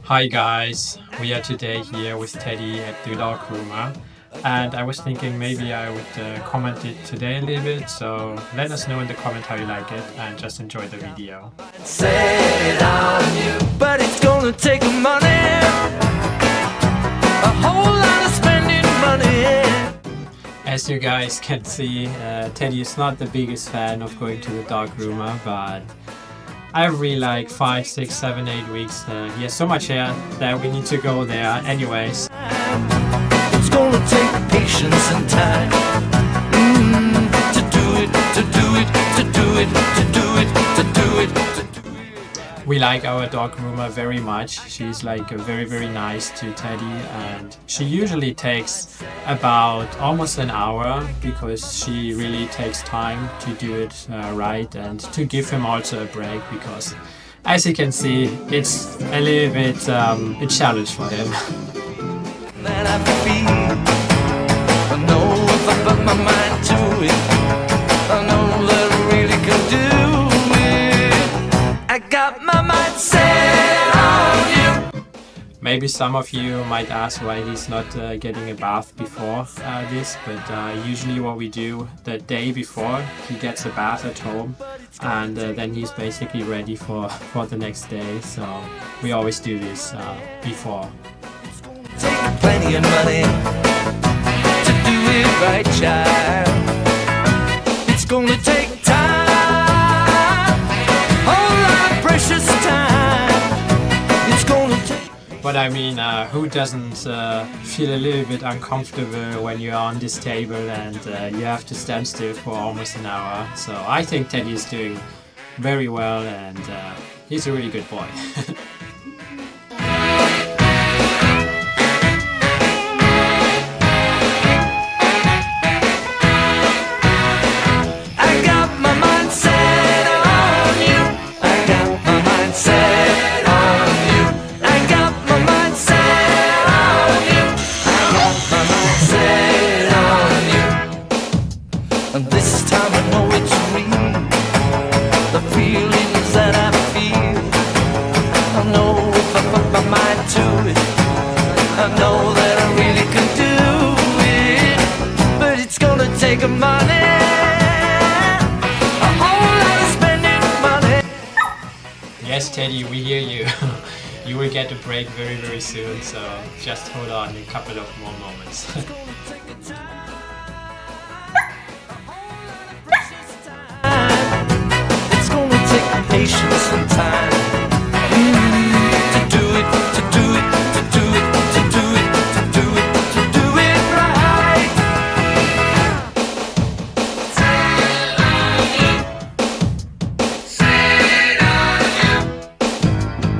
Hi guys, we are today here with Teddy at the dog groomer, and I was thinking maybe I would comment it today a little bit, so let us know in the comment how you like it and just enjoy the video. Set on you, but it's gonna take money, a whole lot of spending money. As you guys can see, Teddy is not the biggest fan of going to the dog groomer, but every like 5, 6, 7, 8 weeks he has so much hair that we need to go there anyways. It's gonna take patience and time to do it, to do it, to do it, to do it, to do it, to do it. We like our dog groomer very much. She's like very nice to Teddy, and she usually takes about almost an hour because she really takes time to do it right and to give him also a break, because as you can see it's a little bit a challenge for him. That I feel, I know if I put my mind to it, I know that I really can do it. I got my mind set on you. Maybe some of you might ask why he's not getting a bath before this, but usually what we do the day before he gets a bath at home, and then he's basically ready for the next day, so we always do this before. Take plenty of money to do it right, child. It's gonna take time, whole lot of precious time. It's gonna take. But I mean, who doesn't feel a little bit uncomfortable when you're on this table and you have to stand still for almost an hour? So I think Teddy is doing very well, and he's a really good boy. And this time I know it's real, the feelings that I feel. I know if I put my mind to it, I know that I really can do it. But it's gonna take money, a whole lot of spending money. Yes, Teddy, we hear you. You will get a break very soon, so just hold on a couple of more moments. Patience and time to do it, to do it, to do it, to do it, to do it, to do it right. Set on you, set on you. Set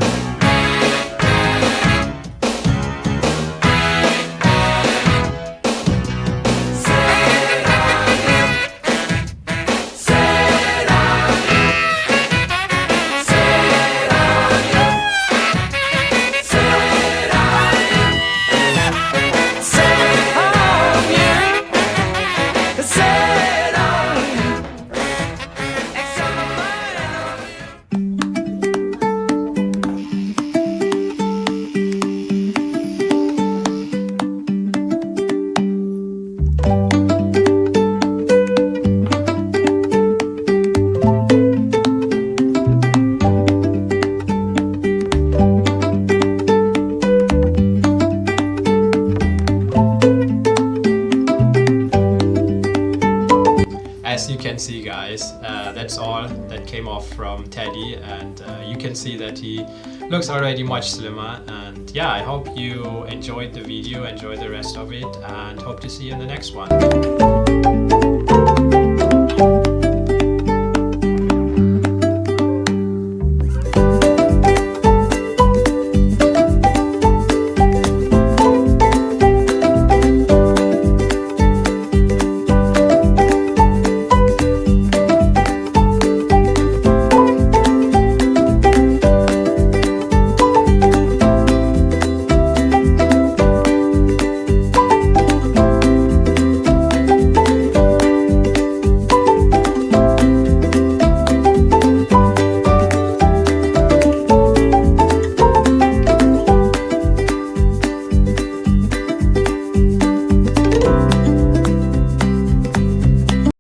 on you, set on you. As you can see, guys, that's all that came off from Teddy, and you can see that he looks already much slimmer. And yeah, I hope you enjoyed the video, enjoy the rest of it, and hope to see you in the next one.